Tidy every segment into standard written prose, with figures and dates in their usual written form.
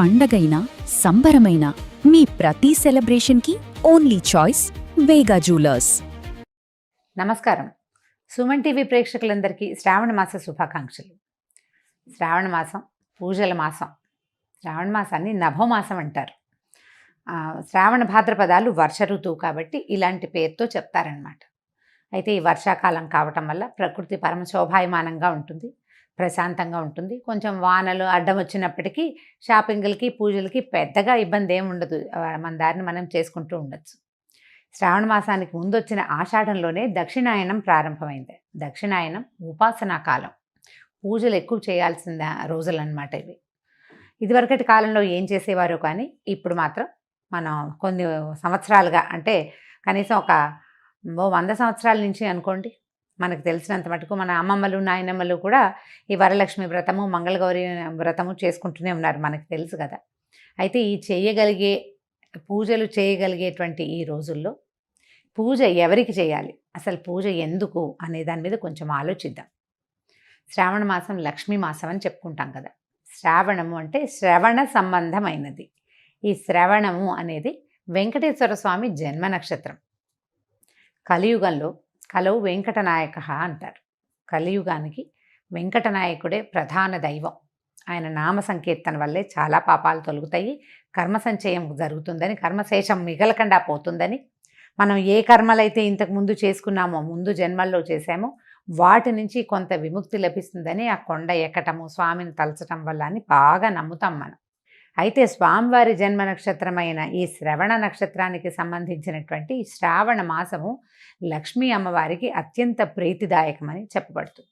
పండగైనా సంబరమైన మీ ప్రతి సెలబ్రేషన్కి only choice వేగా jewellers. నమస్కారం. Suman TV ప్రేక్షకులందరికీ శ్రావణ మాస శుభాకాంక్షలు. శ్రావణ మాసం పూజల మాసం. శ్రావణ మాసాన్ని నభోమాసం అంటారు. శ్రావణ భాద్రపదాలు వర్ష ఋతువు కాబట్టి ఇలాంటి పేరుతో చెప్తారనమాట. అయితే ఈ వర్షాకాలం కావటం వల్ల ప్రకృతి పరమ శోభాయమానంగా ఉంటుంది, ప్రశాంతంగా ఉంటుంది. కొంచెం వానలు అడ్డం వచ్చినప్పటికీ షాపింగ్లకి పూజలకి పెద్దగా ఇబ్బంది ఏమి ఉండదు. మన దారిని మనం చేసుకుంటూ ఉండొచ్చు. శ్రావణ మాసానికి ముందు వచ్చిన ఆషాఢంలోనే దక్షిణాయనం ప్రారంభమైంది. దక్షిణాయనం ఉపాసనా కాలం, పూజలు ఎక్కువ చేయాల్సిన రోజులు అన్నమాట ఇవి. ఇదివరకటి కాలంలో ఏం చేసేవారో కానీ ఇప్పుడు మాత్రం మనం కొన్ని సంవత్సరాలుగా, అంటే కనీసం ఒక 100 సంవత్సరాల నుంచి అనుకోండి, మనకు తెలిసినంత మటుకు మన అమ్మమ్మలు నాయనమ్మలు కూడా ఈ వరలక్ష్మి వ్రతము, మంగళగౌరి వ్రతము చేసుకుంటూనే ఉన్నారు, మనకు తెలుసు కదా. అయితే ఈ పూజలు చేయగలిగేటువంటి ఈ రోజుల్లో పూజ ఎవరికి చేయాలి, అసలు పూజ ఎందుకు అనే దాని మీద కొంచెం ఆలోచిద్దాం. శ్రావణ మాసం లక్ష్మీ మాసం అని చెప్పుకుంటాం కదా. శ్రావణము అంటే శ్రవణ సంబంధమైనది. ఈ శ్రవణము అనేది వెంకటేశ్వర స్వామి జన్మ నక్షత్రం. కలియుగంలో కలవు వెంకటనాయక అంటారు. కలియుగానికి వెంకటనాయకుడే ప్రధాన దైవం. ఆయన నామ సంకీర్తన వల్లే చాలా పాపాలు తొలగుతాయి, కర్మ సంచయం జరుగుతుందని, కర్మశేషం మిగలకుండా పోతుందని, మనం ఏ కర్మలైతే ఇంతకు ముందు చేసుకున్నామో, ముందు జన్మల్లో చేశామో వాటి నుంచి కొంత విముక్తి లభిస్తుందని ఆ కొండ ఎక్కటము, స్వామిని తలచటం వల్ల అని బాగా నమ్ముతాం మనం. అయితే స్వామివారి జన్మ నక్షత్రమైన ఈ శ్రవణ నక్షత్రానికి సంబంధించినటువంటి శ్రావణ మాసము లక్ష్మీ అమ్మవారికి అత్యంత ప్రీతిదాయకమని చెప్పబడుతుంది.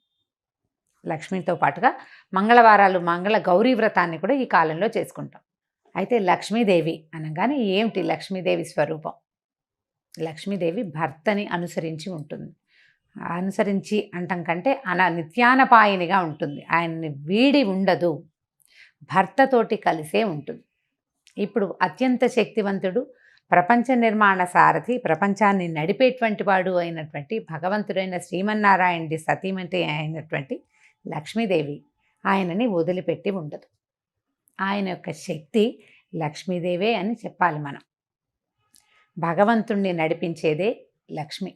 లక్ష్మితో పాటుగా మంగళవారాలు మంగళ గౌరీ వ్రతాన్ని కూడా ఈ కాలంలో చేసుకుంటాం. అయితే లక్ష్మీదేవి అనగానే ఏమిటి లక్ష్మీదేవి స్వరూపం? లక్ష్మీదేవి భర్తని అనుసరించి ఉంటుంది. అనుసరించి అంటం కంటే నిత్యానపాయినిగా ఉంటుంది. ఆయన్ని వీడి ఉండదు, భర్తతోటి కలిసే ఉంటుంది. ఇప్పుడు అత్యంత శక్తివంతుడు, ప్రపంచ నిర్మాణ సారథి, ప్రపంచాన్ని నడిపేటువంటి వాడు అయినటువంటి భగవంతుడైన శ్రీమన్నారాయణుడి సతీమతి అయినటువంటి లక్ష్మీదేవి ఆయనని వదిలిపెట్టి ఉండదు. ఆయన యొక్క శక్తి లక్ష్మీదేవే అని చెప్పాలి మనం. భగవంతుణ్ణి నడిపించేదే లక్ష్మి.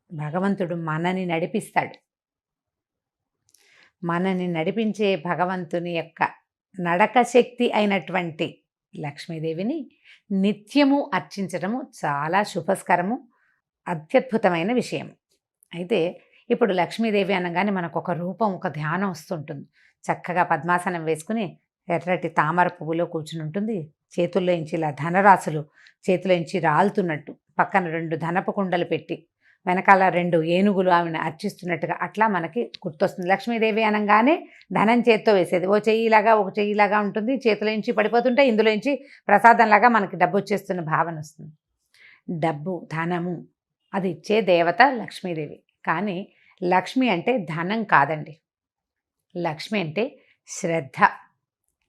భగవంతుడు మనని నడిపిస్తాడు. మనని నడిపించే భగవంతుని యొక్క నడక శక్తి అయినటువంటి లక్ష్మీదేవిని నిత్యము అర్చించడము చాలా శుభస్కరము, అత్యద్భుతమైన విషయం. అయితే ఇప్పుడు లక్ష్మీదేవి అనగానే మనకు ఒక రూపం, ఒక ధ్యానం వస్తుంటుంది. చక్కగా పద్మాసనం వేసుకుని ఎర్రటి తామర పువ్వులో కూర్చుని ఉంటుంది. చేతుల్లో నుంచి ఇలా ధనరాశులు చేతిలో నుంచి రాలుతున్నట్టు, పక్కన 2 ధనపు కుండలు పెట్టి వెనకాల 2 ఏనుగులు ఆమెను అర్చిస్తున్నట్టుగా అట్లా మనకి గుర్తొస్తుంది. లక్ష్మీదేవి అనగానే ధనం చేత్తో వేసేది, ఒక చెయ్యిలాగా ఉంటుంది. చేతిలో నుంచి పడిపోతుంటే ఇందులో నుంచి ప్రసాదంలాగా మనకి డబ్బు వచ్చేస్తున్న భావన వస్తుంది. డబ్బు, ధనము అది ఇచ్చే దేవత లక్ష్మీదేవి. కానీ లక్ష్మి అంటే ధనం కాదండి. లక్ష్మి అంటే శ్రద్ధ.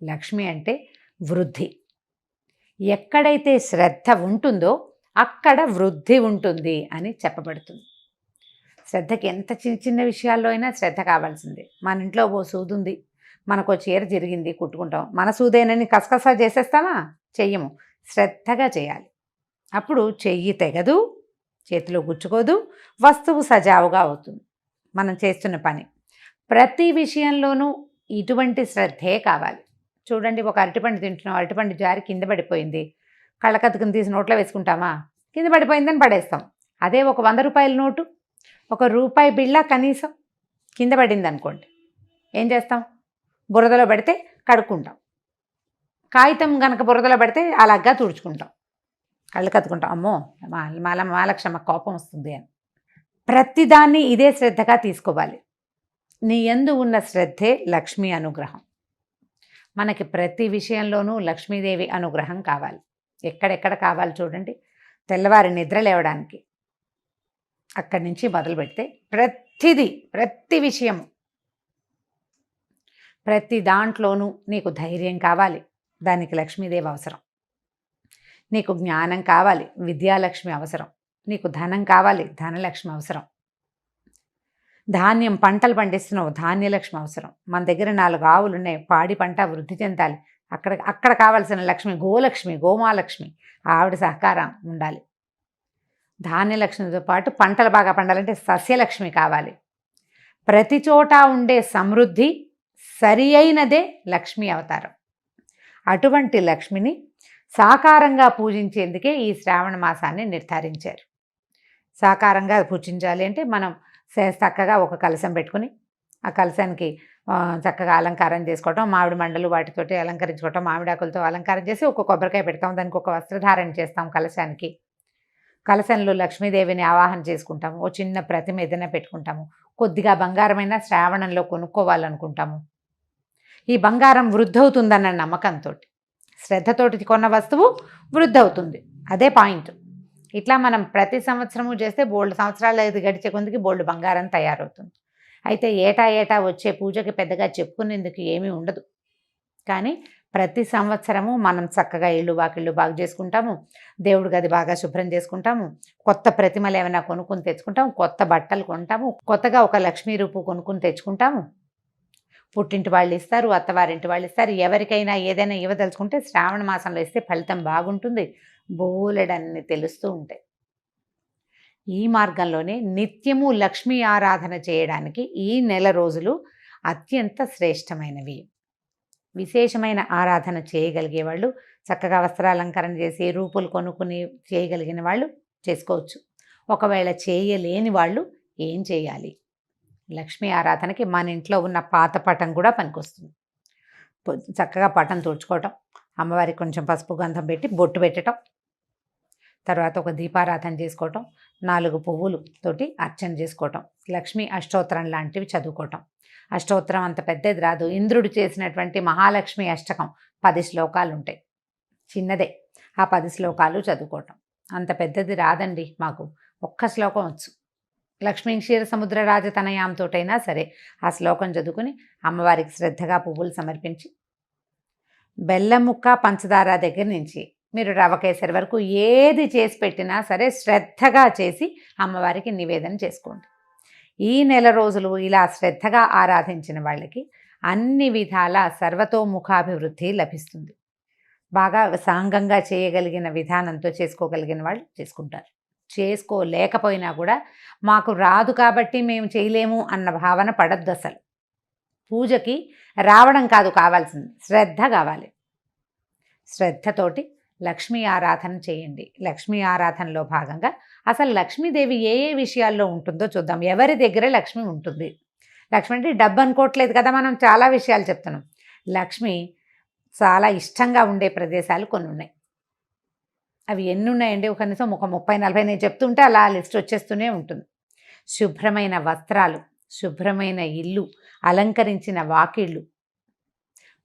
లక్ష్మి అంటే వృద్ధి. ఎక్కడైతే శ్రద్ధ ఉంటుందో అక్కడ వృద్ధి ఉంటుంది అని చెప్పబడుతుంది. శ్రద్ధకి ఎంత చిన్న విషయాల్లో అయినా శ్రద్ధ కావాల్సిందే. మన ఇంట్లో ఓ సూది ఉంది, మనకు చీర జరిగింది, కుట్టుకుంటాం. మన సూదేనని కసకసా చేసేస్తామా? చెయ్యము. శ్రద్ధగా చేయాలి. అప్పుడు చెయ్యి తెగదు, చేతిలో గుచ్చుకోదు, వస్తువు సజావుగా అవుతుంది మనం చేస్తున్న పని. ప్రతి విషయంలోనూ ఇటువంటి శ్రద్ధే కావాలి. చూడండి, ఒక అరటిపండు తింటున్నాం, అరటిపండు జారి కింద పడిపోయింది. కళ్ళకత్తుకుని తీసి నోట్లో వేసుకుంటామా? కింద పడిపోయిందని పడేస్తాం. అదే ఒక 100 రూపాయల నోటు, ఒక రూపాయి బిళ్ళ కనీసం కింద పడింది అనుకోండి, ఏం చేస్తాం? బురదలో పడితే కడుక్కుంటాం. కాగితం కనుక బురదలో పడితే అలాగా తుడుచుకుంటాం, కళ్ళు కత్తుకుంటాం. అమ్మో మాలక్షమ్మ కోపం వస్తుంది అని. ప్రతిదాన్ని ఇదే శ్రద్ధగా తీసుకోవాలి. నీ యందు ఉన్న శ్రద్ధే లక్ష్మీ అనుగ్రహం. మనకి ప్రతి విషయంలోనూ లక్ష్మీదేవి అనుగ్రహం కావాలి. ఎక్కడెక్కడ కావాలి చూడండి. తెల్లవారి నిద్ర లేవడానికి అక్కడి నుంచి మొదలు పెడితే ప్రతి విషయము, ప్రతి దాంట్లోనూ నీకు ధైర్యం కావాలి, దానికి లక్ష్మీదేవి అవసరం. నీకు జ్ఞానం కావాలి, విద్యాలక్ష్మి అవసరం. నీకు ధనం కావాలి, ధనలక్ష్మి అవసరం. ధాన్యం పంటలు పండిస్తున్నావు, ధాన్యలక్ష్మి అవసరం. మన దగ్గర 4 ఆవులు ఉన్నాయి, పాడి పంట వృద్ధి చెందాలి, అక్కడ అక్కడ కావాల్సిన లక్ష్మి, గోలక్ష్మి, గోమాలక్ష్మి, ఆవిడ సహకారం ఉండాలి. ధాన్యలక్ష్మితో పాటు పంటలు బాగా పండాలంటే సస్యలక్ష్మి కావాలి. ప్రతి చోట ఉండే సమృద్ధి సరి అయినదే లక్ష్మీ అవతారం. అటువంటి లక్ష్మిని సాకారంగా పూజించేందుకే ఈ శ్రావణ మాసాన్ని నిర్ధారించారు. సాకారంగా పూజించాలి అంటే మనం చక్కగా ఒక కలశం పెట్టుకుని ఆ కలశానికి చక్కగా అలంకారం చేసుకోవటం, మామిడి మండలు వాటితోటి అలంకరించుకోవటం, మామిడాకులతో అలంకారం చేసి ఒక కొబ్బరికాయ పెడతాం, దానికి ఒక వస్త్రధారణ చేస్తాం కలశానికి. కలశంలో లక్ష్మీదేవిని ఆవాహన చేసుకుంటాము. ఓ చిన్న ప్రతిమ ఏదైనా పెట్టుకుంటాము. కొద్దిగా బంగారమైన శ్రావణంలో కొనుక్కోవాలనుకుంటాము. ఈ బంగారం వృద్ధవుతుందన్న నమ్మకంతో, శ్రద్ధతోటి కొన్న వస్తువు వృద్ధవుతుంది, అదే పాయింట్. ఇట్లా మనం ప్రతి సంవత్సరము చేస్తే బోల్డ్ సంవత్సరాలు గడిచే కొందికి బోల్డ్ బంగారం తయారవుతుంది. అయితే ఏటా వచ్చే పూజకి పెద్దగా చెప్పుకునేందుకు ఏమీ ఉండదు. కానీ ప్రతి సంవత్సరము మనం చక్కగా ఇళ్ళు వాకిళ్ళు బాగు చేసుకుంటాము, దేవుడి గది బాగా శుభ్రం చేసుకుంటాము, కొత్త ప్రతిమలు ఏమైనా కొనుక్కుని తెచ్చుకుంటాము, కొత్త బట్టలు కొంటాము, కొత్తగా ఒక లక్ష్మీ రూపు కొనుక్కుని తెచ్చుకుంటాము. పుట్టింటి వాళ్ళు ఇస్తారు, అత్తవారింటి వాళ్ళు ఇస్తారు. ఎవరికైనా ఏదైనా ఇవ్వదలుచుకుంటే శ్రావణ మాసంలో ఇస్తే ఫలితం బాగుంటుంది. బోలెడన్ని తెలుస్తూ ఉంటాయి. ఈ మార్గంలోనే నిత్యము లక్ష్మీ ఆరాధన చేయడానికి ఈ నెల రోజులు అత్యంత శ్రేష్టమైనవి. విశేషమైన ఆరాధన చేయగలిగే వాళ్ళు, చక్కగా వస్త్రాలంకరణ చేసి రూపులు కొనుక్కుని చేయగలిగిన వాళ్ళు చేసుకోవచ్చు. ఒకవేళ చేయలేని వాళ్ళు ఏం చేయాలి? లక్ష్మీ ఆరాధనకి మన ఇంట్లో ఉన్న పాత పటం కూడా పనికొస్తుంది. చక్కగా పటం తుడుచుకోవటం, అమ్మవారికి కొంచెం పసుపు గంధం పెట్టి బొట్టు పెట్టడం, తర్వాత ఒక దీపారాధన చేసుకోవటం, 4 పువ్వులతోటి అర్చన చేసుకోవటం, లక్ష్మీ అష్టోత్తరం లాంటివి చదువుకోవటం. అష్టోత్తరం అంత పెద్దది రాదు. ఇంద్రుడు చేసినటువంటి మహాలక్ష్మి అష్టకం 10 శ్లోకాలు ఉంటాయి, చిన్నదే. ఆ 10 శ్లోకాలు చదువుకోవటం. అంత పెద్దది రాదండి మాకు, ఒక్క శ్లోకం వచ్చు. లక్ష్మీ క్షీర సముద్ర రాజతనయాంతోటైనా సరే ఆ శ్లోకం చదువుకుని అమ్మవారికి శ్రద్ధగా పువ్వులు సమర్పించి, బెల్లం ముక్క పంచదార దగ్గర నుంచి మీరు రవ కేసరి వరకు ఏది చేసి పెట్టినా సరే శ్రద్ధగా చేసి అమ్మవారికి నివేదన చేసుకోండి. ఈ నెల రోజులు ఇలా శ్రద్ధగా ఆరాధించిన వాళ్ళకి అన్ని విధాల సర్వతోముఖాభివృద్ధి లభిస్తుంది. బాగా సాంగంగా చేయగలిగిన విధానంతో చేసుకోగలిగిన వాళ్ళు చేసుకుంటారు. చేసుకోలేకపోయినా కూడా మాకు రాదు కాబట్టి మేము చేయలేము అన్న భావన పడద్దు. అసలు పూజకి రావడం కాదు కావాల్సింది, శ్రద్ధ కావాలి. శ్రద్ధతోటి లక్ష్మీ ఆరాధన చేయండి. లక్ష్మీ ఆరాధనలో భాగంగా అసలు లక్ష్మీదేవి ఏ ఏ విషయాల్లో ఉంటుందో చూద్దాం. ఎవరి దగ్గర లక్ష్మి ఉంటుంది? లక్ష్మి అంటే డబ్బు అనుకోవట్లేదు కదా, మనం చాలా విషయాలు చెప్తున్నాం. లక్ష్మి చాలా ఇష్టంగా ఉండే ప్రదేశాలు కొన్ని ఉన్నాయి. అవి ఎన్ని ఉన్నాయండి? కనీసం ఒక 30-40 నేను చెప్తుంటే అలా లిస్ట్ వచ్చేస్తూనే ఉంటుంది. శుభ్రమైన వస్త్రాలు, శుభ్రమైన ఇల్లు, అలంకరించిన వాకిళ్ళు,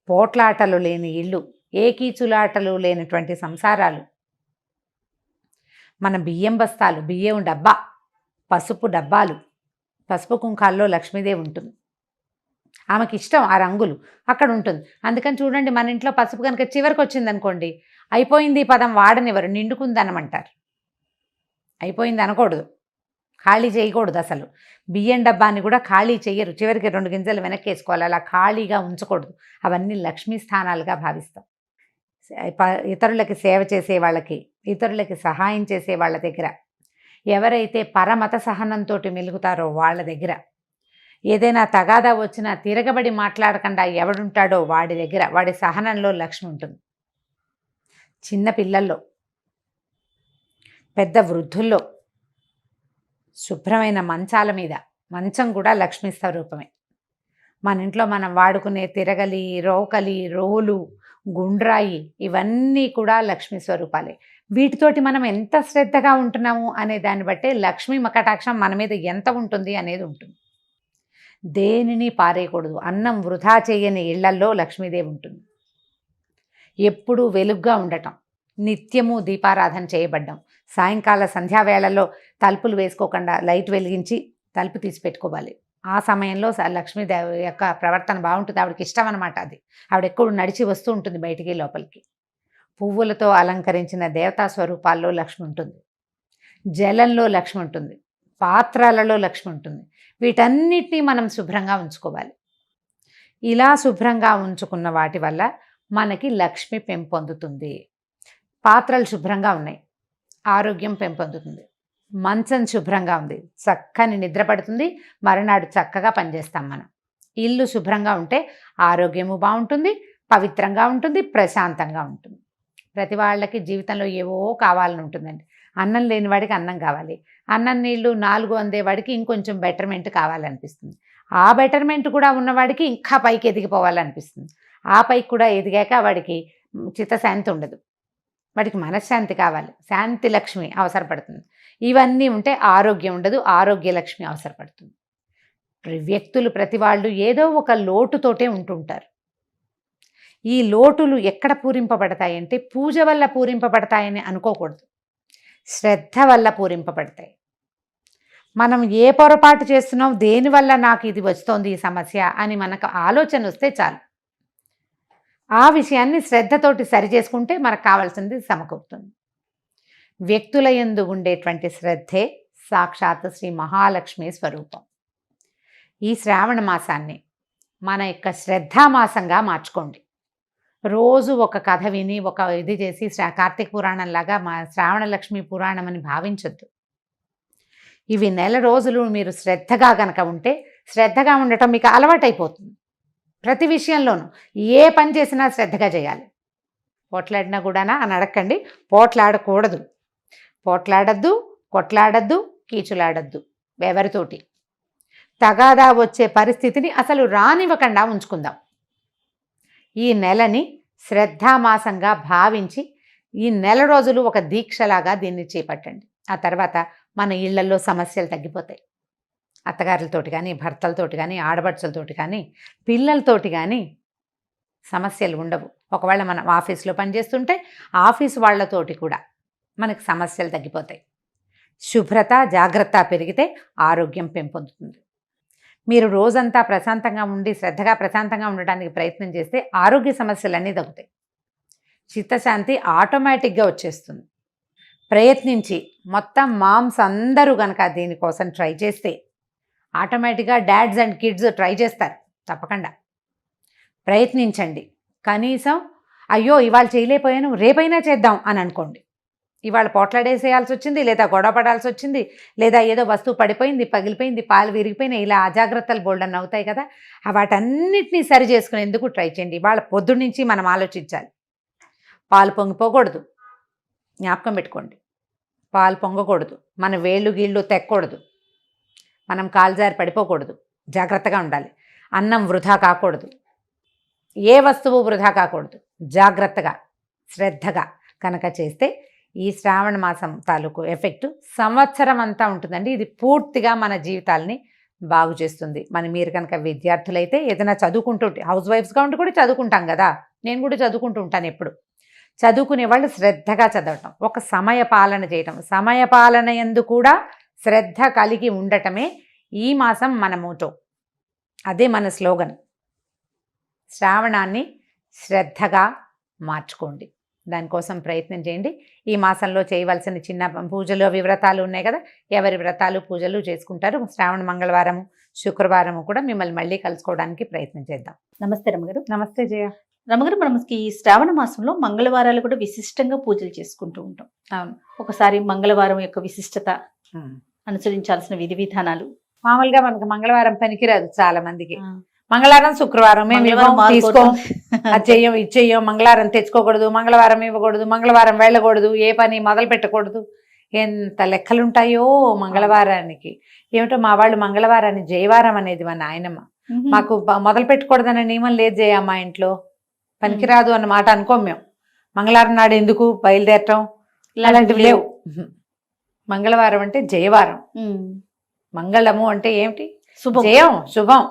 పోట్లాటలు లేని ఇల్లు, ఏకీచులాటలు లేనటువంటి సంసారాలు, మన బియ్యం బస్తాలు, బియ్యం డబ్బా, పసుపు డబ్బాలు, పసుపు కుంకాల్లో లక్ష్మీదేవి ఉంటుంది. ఆమెకి ఇష్టం ఆ రంగులు, అక్కడ ఉంటుంది. అందుకని చూడండి, మన ఇంట్లో పసుపు కనుక చివరికి వచ్చింది అనుకోండి, అయిపోయింది పదం వాడనివ్వరు, నిండుకుందనమంటారు. అయిపోయింది అనకూడదు, ఖాళీ చేయకూడదు. అసలు బియ్యం డబ్బాని కూడా ఖాళీ చెయ్యరు, చివరికి 2 గింజలు వెనక్కి వేసుకోవాలి, అలా ఖాళీగా ఉంచకూడదు. అవన్నీ లక్ష్మీ స్థానాలుగా భావిస్తాం. ఇతరులకి సేవ చేసే వాళ్ళకి, ఇతరులకి సహాయం చేసే వాళ్ళ దగ్గర, ఎవరైతే పరమత సహనంతో మెలుగుతారో వాళ్ళ దగ్గర, ఏదైనా తగాదా వచ్చినా తిరగబడి మాట్లాడకుండా ఎవడుంటాడో వాడి దగ్గర, వాడి సహనంలో లక్ష్మి ఉంటుంది. చిన్న పిల్లల్లో, పెద్ద వృద్ధుల్లో, శుభ్రమైన మంచాల మీద, మంచం కూడా లక్ష్మీ స్వరూపమే. మన ఇంట్లో మనం వాడుకునే తిరగలి, రోకలి, రోలు, గుండ్రాయి, ఇవన్నీ కూడా లక్ష్మీ స్వరూపాలే. వీటితోటి మనం ఎంత శ్రద్ధగా ఉంటున్నాము అనే దాన్ని బట్టే లక్ష్మీ మకటాక్షం మన మీద ఎంత ఉంటుంది అనేది ఉంటుంది. దేనిని పారేయకూడదు. అన్నం వృధా చేయని ఇళ్లల్లో లక్ష్మీదేవి ఉంటుంది. ఎప్పుడూ వెలుగ్గా ఉండటం, నిత్యము దీపారాధన చేయబడ్డం, సాయంకాల సంధ్యావేళల్లో తలుపులు వేసుకోకుండా లైట్ వెలిగించి తలుపు తీసి పెట్టుకోవాలి. ఆ సమయంలో లక్ష్మీదేవి యొక్క ప్రవర్తన బాగుంటుంది. ఆవిడకి ఇష్టం అనమాట అది. ఆవిడ ఎక్కువ నడిచి వస్తూ ఉంటుంది బయటికి లోపలికి. పువ్వులతో అలంకరించిన దేవతా స్వరూపాల్లో లక్ష్మి ఉంటుంది, జలంలో లక్ష్మి ఉంటుంది, పాత్రలలో లక్ష్మి ఉంటుంది. వీటన్నిటినీ మనం శుభ్రంగా ఉంచుకోవాలి. ఇలా శుభ్రంగా ఉంచుకున్న వాటి వల్ల మనకి లక్ష్మి పెంపొందుతుంది. పాత్రలు శుభ్రంగా ఉన్నాయి, ఆరోగ్యం పెంపొందుతుంది. మంచం శుభ్రంగా ఉంది, చక్కని నిద్ర పడుతుంది, మరునాడు చక్కగా పనిచేస్తాం మనం. ఇల్లు శుభ్రంగా ఉంటే ఆరోగ్యము బాగుంటుంది, పవిత్రంగా ఉంటుంది, ప్రశాంతంగా ఉంటుంది. ప్రతి వాళ్ళకి జీవితంలో ఏవో కావాలని ఉంటుందండి. అన్నం లేని వాడికి అన్నం కావాలి, అన్నం నీళ్ళు 4 అందేవాడికి ఇంకొంచెం బెటర్మెంట్ కావాలనిపిస్తుంది, ఆ బెటర్మెంట్ కూడా ఉన్నవాడికి ఇంకా పైకి ఎదిగిపోవాలనిపిస్తుంది, ఆ పైకి కూడా ఎదిగాక వాడికి చిత్తశాంతి ఉండదు, వాడికి మనశ్శాంతి కావాలి, శాంతి లక్ష్మి అవసరపడుతుంది. ఇవన్నీ ఉంటే ఆరోగ్యం ఉండదు, ఆరోగ్య లక్ష్మి అవసరపడుతుంది. వ్యక్తులు ప్రతి వాళ్ళు ఏదో ఒక లోటుతోటే ఉంటుంటారు. ఈ లోటులు ఎక్కడ పూరింపబడతాయంటే పూజ వల్ల పూరింపబడతాయని అనుకోకూడదు, శ్రద్ధ వల్ల పూరింపబడతాయి. మనం ఏ పొరపాటు చేస్తున్నాం, దేనివల్ల నాకు ఇది వస్తోంది ఈ సమస్య అని మనకు ఆలోచన వస్తే చాలు, ఆ విషయాన్ని శ్రద్ధతోటి సరి చేసుకుంటే మనకు కావాల్సింది సమకూరుతుంది. వ్యక్తుల యందు ఉండేటువంటి శ్రద్ధే సాక్షాత్ శ్రీ మహాలక్ష్మి స్వరూపం. ఈ శ్రావణ మాసాన్ని మన యొక్క శ్రద్ధామాసంగా మార్చుకోండి. రోజు ఒక కథ విని ఒక ఇది చేసి కార్తీక పురాణంలాగా మా శ్రావణ లక్ష్మి పురాణం అని భావించొద్దు. ఇవి నెల రోజులు మీరు శ్రద్ధగా గనక ఉంటే, శ్రద్ధగా ఉండటం మీకు అలవాటైపోతుంది. ప్రతి విషయంలోనూ ఏ పని చేసినా శ్రద్ధగా చేయాలి. పోట్లాడినా కూడానా అని అడగండి, పోట్లాడకూడదు, పోట్లాడద్దు, కొట్లాడద్దు, కీచులాడద్దు. ఎవరితోటి తగాదా వచ్చే పరిస్థితిని అసలు రానివ్వకుండా ఉంచుకుందాం. ఈ నెలని శ్రద్ధామాసంగా భావించి ఈ నెల రోజులు ఒక దీక్షలాగా దీన్ని చేపట్టండి. ఆ తర్వాత మన ఇళ్లలో సమస్యలు తగ్గిపోతాయి. అత్తగారులతోటి కానీ, భర్తలతోటి కానీ, ఆడపడుచులతోటి కానీ, పిల్లలతోటి కానీ సమస్యలు ఉండవు. ఒకవేళ మనం ఆఫీస్లో పనిచేస్తుంటే ఆఫీస్ వాళ్ళతోటి కూడా మనకు సమస్యలు తగ్గిపోతాయి. శుభ్రత, జాగ్రత్త పెరిగితే ఆరోగ్యం పెంపొందుతుంది. మీరు రోజంతా ప్రశాంతంగా ఉండి శ్రద్ధగా ప్రశాంతంగా ఉండడానికి ప్రయత్నం చేస్తే ఆరోగ్య సమస్యలన్నీ తగ్గుతాయి, చిత్తశాంతి ఆటోమేటిక్గా వచ్చేస్తుంది. ప్రయత్నించి మొత్తం మామ్స్ అందరూ కనుక దీనికోసం ట్రై చేస్తే ఆటోమేటిక్గా డాడ్స్ అండ్ కిడ్స్ ట్రై చేస్తారు. తప్పకుండా ప్రయత్నించండి. కనీసం అయ్యో ఇవాళ చేయలేకపోయాను రేపైనా చేద్దాం అని అనుకోండి. ఇవాళ పోట్లాడేసేయాల్సి వచ్చింది, లేదా గొడవ పడాల్సి వచ్చింది, లేదా ఏదో వస్తువు పడిపోయింది, పగిలిపోయింది, పాలు విరిగిపోయినాయి, ఇలా అజాగ్రత్తలు బోల్డన్ అవుతాయి కదా, వాటన్నిటినీ సరి చేసుకునేందుకు ట్రై చేయండి. ఇవాళ పొద్దున్నుంచి మనం ఆలోచించాలి. పాలు పొంగిపోకూడదు, జ్ఞాపకం పెట్టుకోండి. పాలు పొంగకూడదు, మన వేళ్ళు గీళ్ళు తెక్కకూడదు, మనం కాలుజారి పడిపోకూడదు, జాగ్రత్తగా ఉండాలి. అన్నం వృధా కాకూడదు, ఏ వస్తువు వృధా కాకూడదు. జాగ్రత్తగా శ్రద్ధగా కనుక చేస్తే ఈ శ్రావణ మాసం తాలూకు ఎఫెక్ట్ సంవత్సరం అంతా ఉంటుందండి. ఇది పూర్తిగా మన జీవితాలని బాగు చేస్తుంది. మీరు కనుక విద్యార్థులైతే ఏదైనా చదువుకుంటూ, హౌస్ వైఫ్స్గా ఉండి కూడా చదువుకుంటాం కదా, నేను కూడా చదువుకుంటూ ఉంటాను ఎప్పుడు. చదువుకునే వాళ్ళు శ్రద్ధగా చదవటం, ఒక సమయ పాలన చేయటం, సమయ పాలన యందు కూడా శ్రద్ధ కలిగి ఉండటమే ఈ మాసం మన మోటో. అదే మన స్లోగన్. శ్రావణాన్ని శ్రద్ధగా మార్చుకోండి, దానికోసం ప్రయత్నం చేయండి. ఈ మాసంలో చేయవలసిన చిన్న పూజలు అవి వ్రతాలు ఉన్నాయి కదా, ఎవరి వ్రతాలు పూజలు చేసుకుంటారు. శ్రావణ మంగళవారము శుక్రవారము కూడా మిమ్మల్ని మళ్ళీ కలుసుకోవడానికి ప్రయత్నం చేద్దాం. నమస్తే రమగారు. నమస్తే జయ. రమగారు, మనకి ఈ శ్రావణ మాసంలో మంగళవారాలు కూడా విశిష్టంగా పూజలు చేసుకుంటూ ఉంటాం. అవును. ఒకసారి మంగళవారం యొక్క విశిష్టత, అనుసరించాల్సిన విధి విధానాలు. మామూలుగా మనకు మంగళవారం పనికిరాదు చాలా మందికి. మంగళవారం శుక్రవారం మేము తీసుకో, అది చెయ్యం ఇది చెయ్యం, మంగళవారం తెచ్చుకోకూడదు, మంగళవారం ఇవ్వకూడదు, మంగళవారం వెళ్ళకూడదు, ఏ పని మొదలు పెట్టకూడదు, ఎంత లెక్కలుంటాయో మంగళవారానికి. ఏమిటో మా వాళ్ళు మంగళవారాన్ని జయవారం అనేది మా నాయనమ్మ. మాకు మొదలు పెట్టకూడదనే నియమం లేదు జయ, మా ఇంట్లో పనికిరాదు అన్న మాట అనుకోం మేము. మంగళవారం నాడు ఎందుకు బయలుదేరటం ఇలాంటివి లేవు. మంగళవారం అంటే జయవారం. మంగళము అంటే ఏమిటి? శుభం, జయం, శుభం.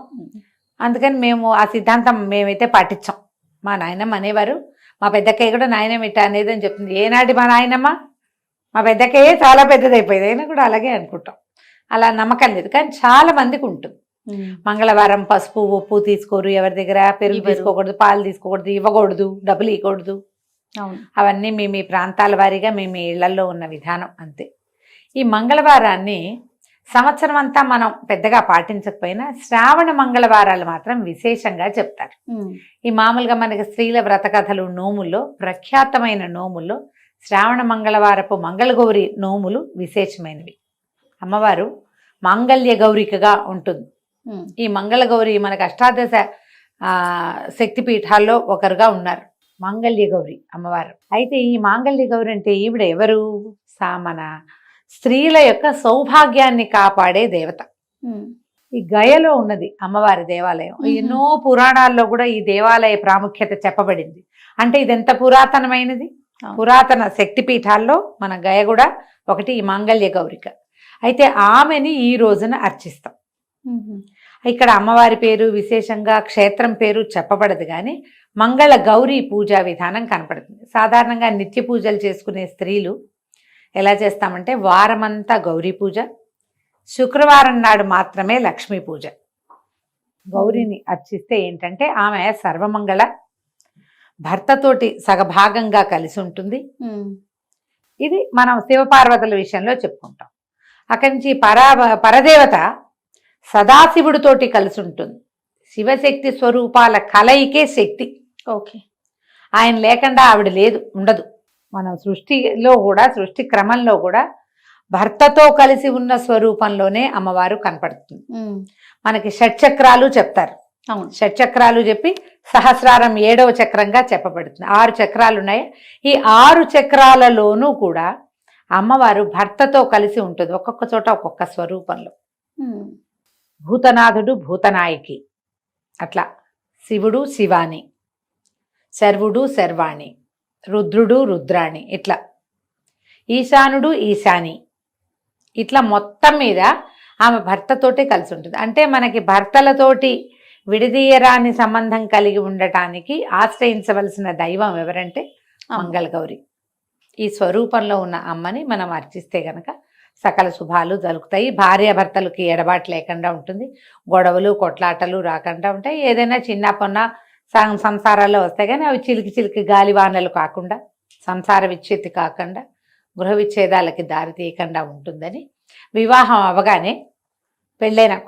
అందుకని మేము ఆ సిద్ధాంతం మేమైతే పాటించాం. మా నాయనమ్మ అనేవారు, మా పెద్దక్కయ్య కూడా నాయనమ్మ ఇట్లా అనేది అని చెప్తుంది. ఏనాటి మా నాయనమ్మ, మా పెద్దక్కయ్యే చాలా పెద్దదైపోయింది, అయినా కూడా అలాగే అనుకుంటాం. అలా నమ్మకం లేదు, కానీ చాలా మందికి ఉంటుంది. మంగళవారం పసుపు ఉప్పు తీసుకోరు, ఎవరి దగ్గర పెరుగు తీసుకోకూడదు, పాలు తీసుకోకూడదు, ఇవ్వకూడదు, డబ్బులు ఇవ్వకూడదు. అవన్నీ మీ ప్రాంతాల వారీగా మీ ఇళ్లలో ఉన్న విధానం అంతే. ఈ మంగళవారాన్ని సంవత్సరం అంతా మనం పెద్దగా పాటించకపోయినా శ్రావణ మంగళవారాలు మాత్రం విశేషంగా చెప్తారు. ఈ మామూలుగా మనకి స్త్రీల వ్రత కథలు నోముల్లో ప్రఖ్యాతమైన నోముల్లో శ్రావణ మంగళవారపు మంగళగౌరి నోములు విశేషమైనవి. అమ్మవారు మాంగళ్య గౌరికగా ఉంటుంది. ఈ మంగళగౌరి మనకు అష్టాదశ శక్తిపీఠాల్లో ఒకరుగా ఉన్నారు మాంగళ్య గౌరి అమ్మవారు. అయితే ఈ మాంగళ్య గౌరి అంటే ఈవిడ ఎవరు? మన స్త్రీల యొక్క సౌభాగ్యాన్ని కాపాడే దేవత. ఈ గయలో ఉన్నది అమ్మవారి దేవాలయం. ఎన్నో పురాణాల్లో కూడా ఈ దేవాలయ ప్రాముఖ్యత చెప్పబడింది. అంటే ఇది ఎంత పురాతనమైనది. పురాతన శక్తిపీఠాల్లో మన గయ కూడా ఒకటి, ఈ మాంగళ్య గౌరిక. అయితే ఆమెని ఈ రోజున అర్చిస్తాం. ఇక్కడ అమ్మవారి పేరు విశేషంగా క్షేత్రం పేరు చెప్పబడదు, కానీ మంగళ గౌరీ పూజా విధానం కనపడుతుంది. సాధారణంగా నిత్య పూజలు చేసుకునే స్త్రీలు ఎలా చేస్తామంటే వారమంతా గౌరీ పూజ, శుక్రవారం నాడు మాత్రమే లక్ష్మీ పూజ. గౌరీని అర్చిస్తే ఏంటంటే ఆమె సర్వమంగళ, భర్తతోటి సగభాగంగా కలిసి ఉంటుంది. ఇది మనం శివపార్వతుల విషయంలో చెప్పుకుంటాం. అక్కడి నుంచి పరదేవత సదాశివుడితోటి కలిసి ఉంటుంది. శివశక్తి స్వరూపాల కలయికే శక్తి. ఓకే, ఆయన లేకుండా ఆవిడ లేదు, ఉండదు. మనం సృష్టిలో కూడా, సృష్టి క్రమంలో కూడా భర్తతో కలిసి ఉన్న స్వరూపంలోనే అమ్మవారు కనపడుతుంది. మనకి షట్చక్రాలు చెప్తారు. అవును, షట్చక్రాలు చెప్పి సహస్రారం 7వ చక్రంగా చెప్పబడుతుంది. 6 చక్రాలు ఉన్నాయి. ఈ 6 చక్రాలలోనూ కూడా అమ్మవారు భర్తతో కలిసి ఉంటుంది, ఒక్కొక్క చోట ఒక్కొక్క స్వరూపంలో. భూతనాథుడు భూతనాయకి, అట్లా శివుడు శివాని, శర్వుడు శర్వాణి, రుద్రుడు రుద్రాణి, ఇట్లా ఈశానుడు ఈశాని, ఇట్లా మొత్తం మీద ఆమె భర్తతోటే కలిసి ఉంటుంది. అంటే మనకి భర్తలతోటి విడదీయరాని సంబంధం కలిగి ఉండటానికి ఆశ్రయించవలసిన దైవం ఎవరంటే మంగళగౌరి. ఈ స్వరూపంలో ఉన్న అమ్మని మనం అర్చిస్తే గనక సకల శుభాలు జరుగుతాయి. భార్యాభర్తలకి ఎడబాటు లేకుండా ఉంటుంది, గొడవలు కొట్లాటలు రాకుండా ఉంటాయి. ఏదైనా చిన్న పొన్న సంసారాల్లో వస్తాయి, కానీ అవి చిలికి చిలికి గాలివానలు కాకుండా, సంసార విచ్ఛేది కాకుండా, గృహ విచ్ఛేదాలకి దారి తీయకుండా ఉంటుందని వివాహం అవగానే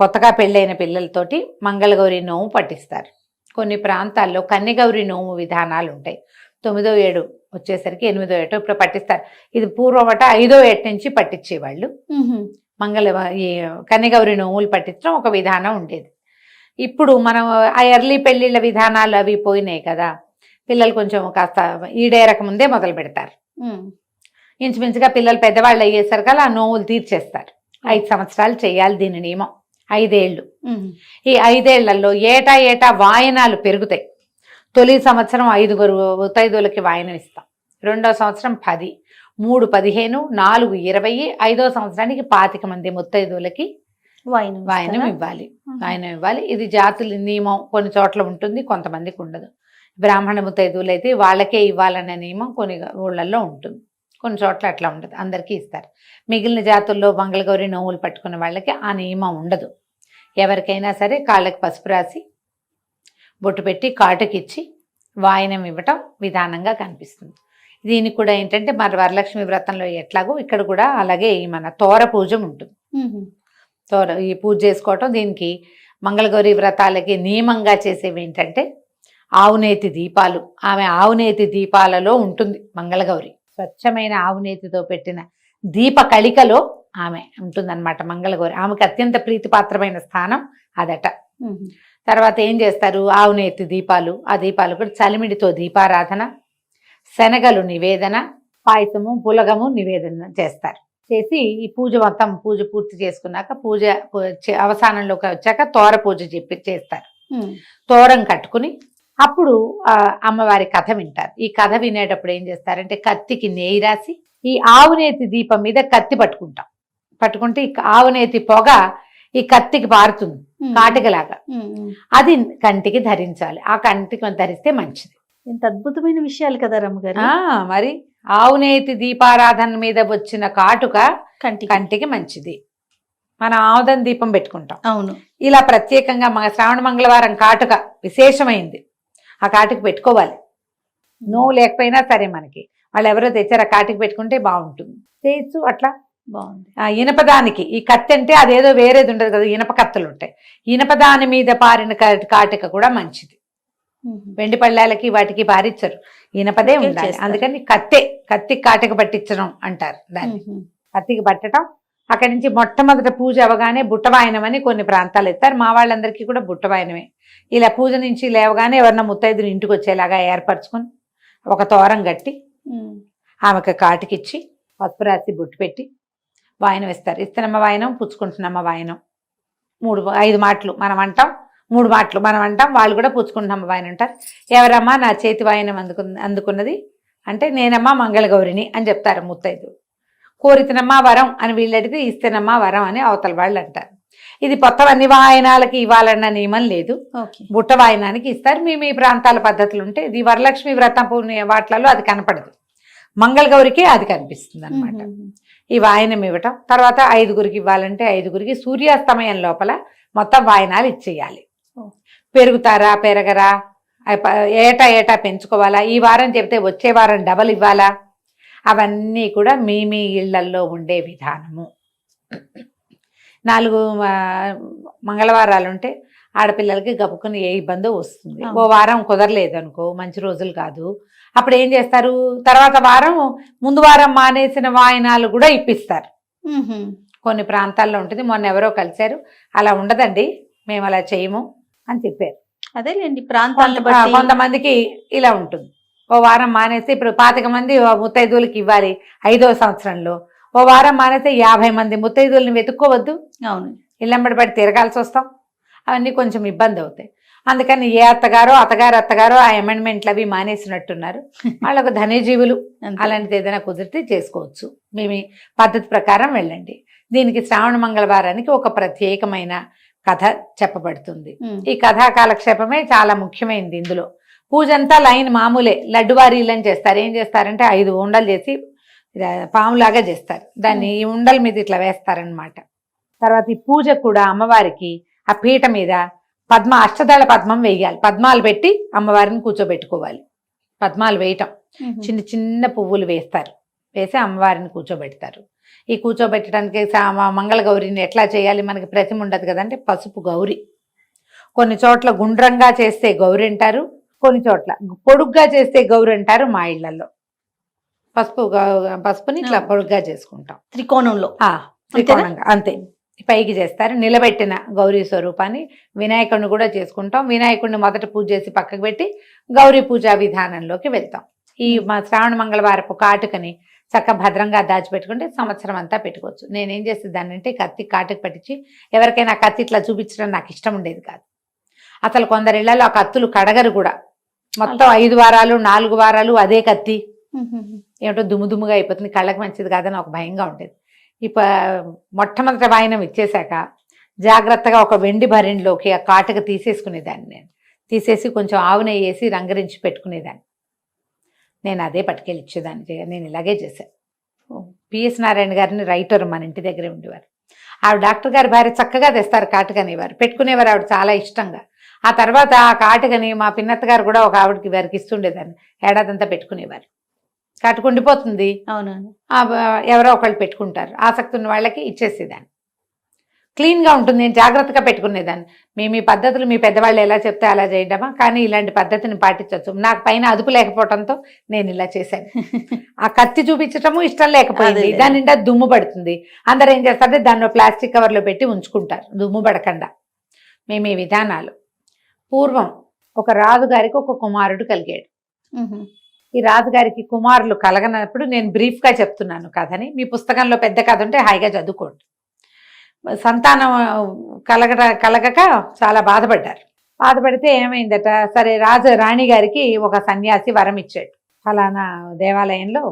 కొత్తగా పెళ్ళైన పిల్లలతోటి మంగళగౌరి నోము పట్టిస్తారు. కొన్ని ప్రాంతాల్లో కన్యగౌరి నోము విధానాలు ఉంటాయి. 9వ ఏడు వచ్చేసరికి 8వ ఏట ఇప్పుడు పట్టిస్తారు. ఇది పూర్వమట 5వ ఏట నుంచి పట్టించేవాళ్ళు. ఈ కన్యగౌరి నోములు పట్టించడం ఒక విధానం ఉండేది. ఇప్పుడు మనం ఆ ఎర్లీ పెళ్లిళ్ళ విధానాలు అవి పోయినాయి కదా, పిల్లలు కొంచెం కాస్త ఈడేరక ముందే మొదలు పెడతారు. ఇంచుమించుగా పిల్లలు పెద్దవాళ్ళు అయ్యేసరికల్లా ఆ నోములు తీర్చేస్తారు. 5 సంవత్సరాలు చేయాలి దీని నియమం, 5 ఏళ్ళు. ఈ 5 ఏళ్లలో ఏటా వాయనాలు పెరుగుతాయి. తొలి సంవత్సరం 5 ముత్తైదువులకి వాయనం ఇస్తాం, 2వ సంవత్సరం 10, 3 15, 4 20, 5వ సంవత్సరానికి 25 మంది ముత్తైదువులకి వాయనం ఇవ్వాలి. ఇది జాతుల నియమం, కొన్ని చోట్ల ఉంటుంది, కొంతమందికి ఉండదు. బ్రాహ్మణ ముత్తైదువులు అయితే వాళ్ళకే ఇవ్వాలనే నియమం కొన్ని ఊళ్ళల్లో ఉంటుంది, కొన్ని చోట్ల అట్లా ఉండదు, అందరికీ ఇస్తారు. మిగిలిన జాతుల్లో మంగళగౌరి నోములు పట్టుకున్న వాళ్ళకి ఆ నియమం ఉండదు. ఎవరికైనా సరే కాళ్ళకి పసుపు రాసి బొట్టు పెట్టి కాటుకిచ్చి వాయనం ఇవ్వటం విధానంగా కనిపిస్తుంది. దీనికి కూడా ఏంటంటే మరి వరలక్ష్మి వ్రతంలో ఎట్లాగో ఇక్కడ కూడా అలాగే మన తోర పూజ ఉంటుంది. ఈ పూజ చేసుకోవటం, దీనికి మంగళగౌరి వ్రతాలకి నియమంగా చేసేవి ఏంటంటే ఆవునేతి దీపాలు. ఆమె ఆవునేతి దీపాలలో ఉంటుంది మంగళగౌరి. స్వచ్ఛమైన ఆవునేతితో పెట్టిన దీప కళికలో ఆమె ఉంటుందన్నమాట మంగళగౌరి. ఆమెకు అత్యంత ప్రీతిపాత్రమైన స్థానం అదట. తర్వాత ఏం చేస్తారు, ఆవునేతి దీపాలు, ఆ దీపాలు కూడా చలిమిడితో దీపారాధన, శనగలు నివేదన, పాయసము పులగము నివేదన చేస్తారు. చేసి ఈ పూజ మొత్తం పూజ పూర్తి చేసుకున్నాక పూజ అవసానంలోకి వచ్చాక తోర పూజ చేస్తారు. తోరం కట్టుకుని అప్పుడు అమ్మవారి కథ వింటారు. ఈ కథ వినేటప్పుడు ఏం చేస్తారంటే కత్తికి నెయ్యి రాసి ఈ ఆవునేతి దీపం మీద కత్తి పట్టుకుంటే ఈ ఆవునేతి పొగ ఈ కత్తికి పారుతుంది కాటికలాగా. అది కంటికి ధరించాలి. ఆ కంటికి ధరిస్తే మంచిది. ఎంత అద్భుతమైన విషయాలు కదా రమ్మగారు. మరి ఆవునేతి దీపారాధన మీద వచ్చిన కాటుక కంటికి మంచిది. మనం ఆవుదం దీపం పెట్టుకుంటాం. అవును, ఇలా ప్రత్యేకంగా శ్రావణ మంగళవారం కాటుక విశేషమైంది. ఆ కాటుకు పెట్టుకోవాలి. నోవు లేకపోయినా సరే మనకి వాళ్ళు ఎవరో తెచ్చారు, ఆ కాటుకు పెట్టుకుంటే బాగుంటుంది. చేయొచ్చు అట్లా. బాగుంది. ఇనపదానికి ఈ కత్తి అంటే అదేదో వేరేది ఉండదు కదా, ఇనప కత్తులు ఉంటాయి. ఇనపదాని మీద పారిన కాటిక కూడా మంచిది. వెండి పళ్ళాలకి వాటికి పారిచ్చరు, ఇనపదే ఉండాలి. అందుకని కత్తి కాటిక పట్టించడం అంటారు దాన్ని. కత్తికి పట్టడం, అక్కడి నుంచి మొట్టమొదట పూజ అవగానే బుట్టవాయనం అని కొన్ని ప్రాంతాలు ఎత్తారు. మా వాళ్ళందరికీ కూడా బుట్టవాయనమే. ఇలా పూజ నుంచి లేవగానే ఎవరన్నా ముత్తైదుని ఇంటికి వచ్చేలాగా ఏర్పరచుకొని ఒక తోరం కట్టి ఆమెకు కాటికిచ్చి పసుపు రాసి బొట్టు పెట్టి వాయనం ఇస్తారు. ఇస్తనమ్మ వాయనం, పుచ్చుకుంటున్నమ్మ వాయనం, 5 మాటలు మనం అంటాం, 3 మాటలు మనం అంటాం, వాళ్ళు కూడా పుచ్చుకుంటున్నమ్మ వాయనం అంటారు. ఎవరమ్మా నా చేతి వాయనం అందుకున్నది అంటే నేనమ్మా మంగళగౌరిని అని చెప్తారు ముత్తైదు. కోరితనమ్మా వరం అని వీళ్ళు అడిగితే ఇస్తేనమ్మా వరం అని అవతల వాళ్ళు అంటారు. ఇది కొత్త అన్ని వాయనాలకి ఇవ్వాలన్న నియమం లేదు. బుట్ట వాయనానికి ఇస్తారు. మీ ప్రాంతాల పద్ధతులు ఉంటే ఇది వరలక్ష్మి వ్రతం వాటిలలో అది కనపడదు, మంగళగౌరికి అది కనిపిస్తుంది అనమాట. ఈ వాయనం ఇవ్వటం, తర్వాత 5గురికి ఇవ్వాలంటే 5గురికి సూర్యాస్తమయం లోపల మొత్తం వాయనాలు ఇచ్చేయాలి. పెరుగుతారా పెరగరా, ఏటా పెంచుకోవాలా, ఈ వారం చెప్తే వచ్చే వారం డబల్ ఇవ్వాలా, అవన్నీ కూడా మీ ఇళ్లల్లో ఉండే విధానము. 4 మంగళవారాలు ఉంటే ఆడపిల్లలకి గబుక్కుని ఏ ఇబ్బందో వస్తుంది. ఓ వారం కుదరలేదు అనుకో, మంచి రోజులు కాదు, అప్పుడు ఏం చేస్తారు, తర్వాత వారం ముందు వారం మానేసిన వాయనాలు కూడా ఇప్పిస్తారు. కొన్ని ప్రాంతాల్లో ఉంటుంది. మొన్న ఎవరో కలిశారు, అలా ఉండదండి మేము అలా చేయము అని చెప్పారు. అదేలేండి, ప్రాంతాలను బట్టి కొంతమందికి ఇలా ఉంటుంది. ఓ వారం మానేస్తే ఇప్పుడు 25 మంది ముత్తైదువులకి ఇవ్వాలి 5వ సంవత్సరంలో, ఓ వారం మానేస్తే 50 మంది ముత్తైదువుల్ని వెతుక్కోవద్దు. అవును, ఇళ్ళంబడి పడి తిరగాల్సి వస్తాం. అవన్నీ కొంచెం ఇబ్బంది అవుతాయి. అందుకని ఏ అత్తగారో ఆ అమెండ్మెంట్లు అవి మానేసినట్టున్నారు. వాళ్ళకు ధన్యజీవులు. అలాంటిది ఏదైనా కుదిరితే చేసుకోవచ్చు. మీ పద్ధతి ప్రకారం వెళ్ళండి. దీనికి శ్రావణ మంగళవారానికి ఒక ప్రత్యేకమైన కథ చెప్పబడుతుంది. ఈ కథా కాలక్షేపమే చాలా ముఖ్యమైనది. ఇందులో పూజ అంతా లైన్ మామూలే, లడ్డువారీలని చేస్తారు. ఏం చేస్తారంటే 5 ఉండలు చేసి పాములాగా చేస్తారు, దాన్ని ఈ ఉండల మీద ఇట్లా వేస్తారనమాట. తర్వాత ఈ పూజ కూడా అమ్మవారికి ఆ పీట మీద అష్టదళ పద్మం వేయాలి. పద్మాలు పెట్టి అమ్మవారిని కూర్చోబెట్టుకోవాలి. పద్మాలు వేయటం, చిన్న చిన్న పువ్వులు వేస్తారు, వేసి అమ్మవారిని కూర్చోబెడతారు. ఈ కూర్చోబెట్టడానికి మంగళగౌరిని ఎట్లా చేయాలి, మనకి ప్రతిమ ఉండదు కదంటే పసుపు గౌరి. కొన్ని చోట్ల గుండ్రంగా చేస్తే గౌరి అంటారు, కొన్ని చోట్ల పొడుగ్గా చేస్తే గౌరి అంటారు. మా ఇళ్లలో పసుపుని ఇట్లా పొడుగ్గా చేసుకుంటాం, త్రికోణంలో అంతే పైకి చేస్తారు. నిలబెట్టిన గౌరీ స్వరూపాన్ని వినాయకుడిని కూడా చేసుకుంటాం. వినాయకుడిని మొదట పూజ చేసి పక్కకు పెట్టి గౌరీ పూజా విధానంలోకి వెళ్తాం. ఈ మా శ్రావణ మంగళవారపు కాటుకని చక్క భద్రంగా దాచిపెట్టుకుంటే సంవత్సరం అంతా పెట్టుకోవచ్చు. నేనేం చేసేదాన్ని అంటే కత్తి కాటుకు పట్టించి, ఎవరికైనా కత్తి ఇట్లా చూపించడం నాకు ఇష్టం ఉండేది కాదు. అసలు కొందరి ఇళ్లలో ఆ కత్తులు కడగరు కూడా. మొత్తం 5 వారాలు 4 వారాలు అదే కత్తి ఏమిటో దుమ్ముగా అయిపోతుంది, కళ్ళకి మంచిది కాదని ఒక భయంగా ఉండేది. మొట్టమొదటి వాయనం ఇచ్చేశాక జాగ్రత్తగా ఒక వెండి భరిణిలోకి ఆ కాటుక తీసేసుకునేదాన్ని. నేను తీసేసి కొంచెం ఆవు నెయ్యి వేసి రంగరించి పెట్టుకునేదాన్ని. నేను అదే పట్టుకెళ్ళి ఇచ్చేదాన్ని. నేను ఇలాగే చేశాను. పిఎస్ నారాయణ గారిని రైటర్ మన ఇంటి దగ్గరే ఉండేవారు. ఆవిడ డాక్టర్ గారి భార్య చక్కగా తెస్తారు కాటుక అనేవారు, పెట్టుకునేవారు ఆవిడ చాలా ఇష్టంగా. ఆ తర్వాత ఆ కాటుకని మా పిన్నత్త గారు కూడా ఒక ఆవిడకి వారికి ఇస్తుండేదాన్ని. ఏడాదంతా పెట్టుకునేవారు. కాటుకుండిపోతుంది, అవునండి, ఎవరో ఒకళ్ళు పెట్టుకుంటారు. ఆసక్తి ఉన్న వాళ్ళకి ఇచ్చేసేదాన్ని. క్లీన్గా ఉంటుంది. నేను జాగ్రత్తగా పెట్టుకునేదాన్ని. మీ పద్ధతులు మీ పెద్దవాళ్ళు ఎలా చెప్తే అలా చేయడమా, కానీ ఇలాంటి పద్ధతిని పాటించవచ్చు. నాకు పైన అదుపు లేకపోవడంతో నేను ఇలా చేశాను. ఆ కత్తి చూపించటము ఇష్టం లేకపోయింది. దాని నిండా దుమ్ము పడుతుంది. అందరూ ఏం చేస్తారంటే దాన్ని ప్లాస్టిక్ కవర్లో పెట్టి ఉంచుకుంటారు దుమ్ము పడకుండా. ఈ విధానాలు. పూర్వం ఒక రాజుగారికి ఒక కుమారుడు కలిగాడు. ఈ రాజుగారికి కుమారులు కలగనప్పుడు నేను బ్రీఫ్గా చెప్తున్నాను కథని. మీ పుస్తకంలో పెద్ద కథ ఉంటే హాయిగా చదువుకోండి. సంతానం కలగక చాలా బాధపడ్డారు. బాధపడితే ఏమైందట, సరే రాణి గారికి ఒక సన్యాసి వరం ఇచ్చాడు. ఫలానా దేవాలయంలో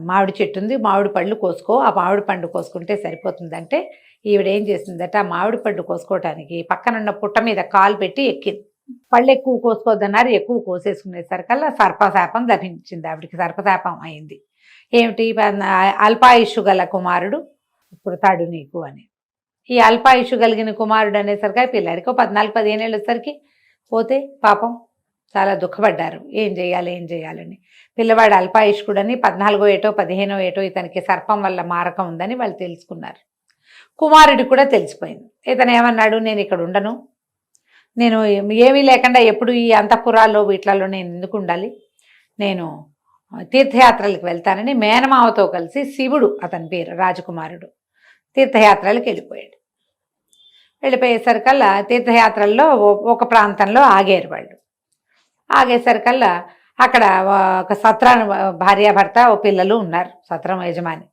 మామిడి చెట్టు ఉంది, మామిడి పళ్ళు కోసుకో, ఆ మామిడి పండు కోసుకుంటే సరిపోతుందంటే ఈవిడ ఏం చేసిందట, ఆ మామిడి పండు కోసుకోవటానికి పక్కనున్న పుట్ట మీద కాలు పెట్టి ఎక్కింది. పళ్ళు ఎక్కువ కోసుకోవద్దన్నారు, ఎక్కువ కోసేసుకునేసరికల్లా సర్పశాపం లభించింది. ఆవిడికి సర్పశాపం అయింది. ఏమిటి, అల్పాయుషు గల కుమారుడు పుడతాడు నీకు అని. ఈ అల్పాయుషు కలిగిన కుమారుడు అనేసరికి పిల్లాడికి 14-15 ఏళ్ళు వచ్చేసరికి పోతే పాపం చాలా దుఃఖపడ్డారు. ఏం చేయాలని. పిల్లవాడు అల్పాయుష్కుడని 14 ఏటో 15 ఏటో ఇతనికి సర్పం వల్ల మారకం ఉందని వాళ్ళు తెలుసుకున్నారు. కుమారుడికి కూడా తెలిసిపోయింది. ఇతను ఏమన్నాడు, నేను ఇక్కడ ఉండను, నేను ఏమీ లేకుండా ఎప్పుడు ఈ అంతఃపురాల్లో వీటిలలో నేను ఎందుకు ఉండాలి, నేను తీర్థయాత్రలకు వెళ్తానని మేనమావతో కలిసి శివుడు, అతని పేరు రాజకుమారుడు, తీర్థయాత్రలకు వెళ్ళిపోయాడు. వెళ్ళిపోయేసరికల్లా తీర్థయాత్రల్లో ఒక ప్రాంతంలో ఆగారు వాళ్ళు. ఆగేసరికల్లా అక్కడ ఒక సత్రాన్ని భార్యాభర్త ఓ పిల్లలు ఉన్నారు. సత్రం యజమాని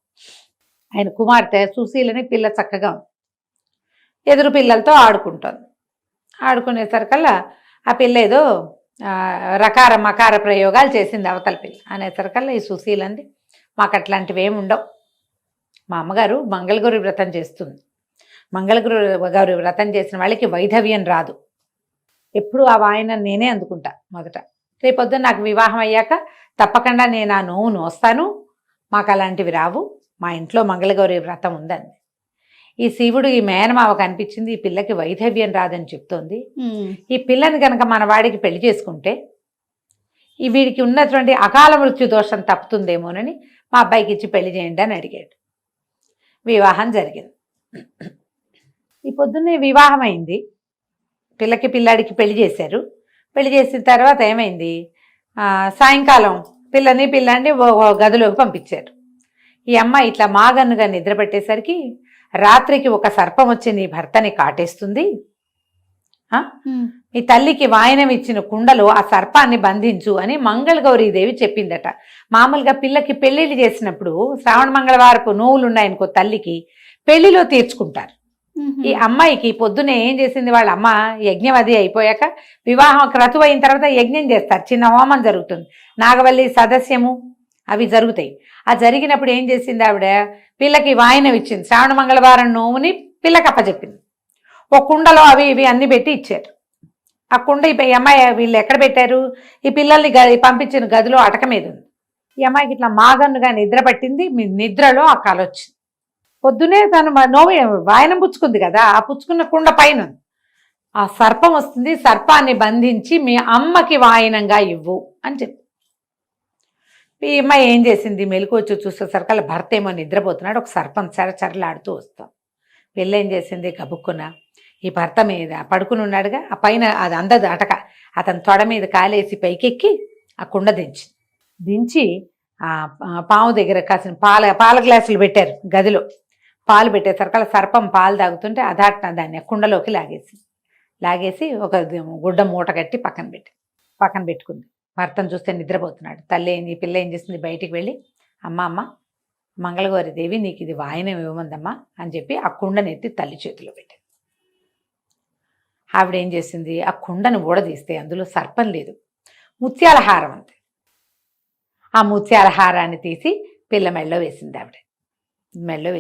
ఆయన కుమార్తె సుశీలని పిల్ల చక్కగా ఉంది. ఎదురు పిల్లలతో ఆడుకుంటుంది. ఆడుకునేసరికల్లా ఆ పిల్ల ఏదో రకార మకార ప్రయోగాలు చేసింది అవతల పిల్ల. అనేసరికల్లా ఈ సుశీలంది, మాకు అట్లాంటివి ఏమి ఉండవు, మా అమ్మగారు మంగళగౌరి వ్రతం చేస్తుంది, మంగళగౌరి వ్రతం చేసిన వాళ్ళకి వైధవ్యం రాదు, ఎప్పుడు ఆ వాయన నేనే అందుకుంటా మొదట, రేపొద్దున నాకు వివాహం అయ్యాక తప్పకుండా నేను ఆ నోవు నోస్తాను, మాకు అలాంటివి రావు, మా ఇంట్లో మంగళగౌరి వ్రతం ఉందండి. ఈ శివుడు ఈ మేనమావ కనిపించింది, ఈ పిల్లకి వైధవ్యం రాదని చెప్తోంది, ఈ పిల్లని కనుక మన వాడికి పెళ్లి చేసుకుంటే ఈ వీడికి ఉన్నటువంటి అకాల మృత్యు దోషం తప్పుతుందేమోనని మా అబ్బాయికి ఇచ్చి పెళ్లి చేయండి అని అడిగాడు. వివాహం జరిగింది. ఈ పొద్దున్నే వివాహం అయింది. పిల్లాడికి పెళ్లి చేశారు. పెళ్లి చేసిన తర్వాత ఏమైంది, సాయంకాలం పిల్లాడిని గదిలోకి పంపించారు. ఈ అమ్మాయి ఇట్లా మాగన్నుగా నిద్రపెట్టేసరికి రాత్రికి ఒక సర్పం వచ్చి నీ భర్తని కాటేస్తుంది, మీ తల్లికి వాయనం ఇచ్చిన కుండలో ఆ సర్పాన్ని బంధించు అని మంగళగౌరీదేవి చెప్పిందట. మామూలుగా పిల్లకి పెళ్లిళ్ళు చేసినప్పుడు శ్రావణ మంగళవారపు నోవులు ఉన్నాయనుకో తల్లికి, పెళ్లిలో తీర్చుకుంటారు. ఈ అమ్మాయికి పొద్దునే ఏం చేసింది, వాళ్ళ అమ్మ యజ్ఞం అది అయిపోయాక వివాహం క్రతువు అయిన తర్వాత యజ్ఞం చేస్తారు, చిన్న హోమం జరుగుతుంది, నాగవల్లి సదస్యము అవి జరుగుతాయి. ఆ జరిగినప్పుడు ఏం చేసింది, ఆవిడ పిల్లకి వాయనం ఇచ్చింది, శ్రావణ మంగళవారం నోవుని పిల్లకి అప్పచెప్పింది. ఒక కుండలో అవి ఇవి అన్ని పెట్టి ఇచ్చారు. ఆ కుండ ఈ అమ్మాయి వీళ్ళు ఎక్కడ పెట్టారు, ఈ పిల్లల్ని పంపించిన గదిలో అటక మీద ఉంది. ఈ అమ్మాయికి ఇట్లా మాగన్నుగా నిద్ర పట్టింది. నిద్రలో ఆ కల వచ్చింది. పొద్దునే తను వాయనం పుచ్చుకుంది కదా, ఆ పుచ్చుకున్న కుండ పైన ఆ సర్పం వస్తుంది, సర్పాన్ని బంధించి మీ అమ్మకి వాయనంగా ఇవ్వు అని చెప్పి. ఈ అమ్మాయి ఏం చేసింది, మెలకు వచ్చి చూసేసరికి వాళ్ళ భర్త ఏమో నిద్రపోతున్నాడు, ఒక సర్పం చరచరలాడుతూ వస్తాం. వీళ్ళేం చేసింది, గబుక్కున ఈ భర్త మీద పడుకుని ఉన్నాడుగా, ఆ పైన అది అందదు అటక, అతని తొడ మీద కాలేసి పైకెక్కి ఆ కుండ దించి ఆ పాము దగ్గర కాసిన పాల గ్లాసులు పెట్టారు గదిలో. పాలు పెట్టేసరికి సర్పం పాలు తాగుతుంటే అదాట్న దాన్ని కుండలోకి లాగేసి ఒక గుడ్డ మూట కట్టి పక్కన పెట్టుకుంది. భర్తను చూస్తే నిద్రపోతున్నాడు. ఈ పిల్ల ఏం చేసింది, బయటికి వెళ్ళి అమ్మ మంగళగౌరి దేవి నీకు ఇది వాయనం ఇవ్వమందమ్మా అని చెప్పి ఆ కుండని ఎత్తి తల్లి చేతిలో పెట్టింది. ఆవిడ ఏం చేసింది, ఆ కుండను ఊడదీస్తే అందులో సర్పం లేదు, ముత్యాల హారం అంతే. ఆ ముత్యాల హారాన్ని తీసి పిల్ల మెళ్ళో వేసింది. ఆవిడ మెళ్ళో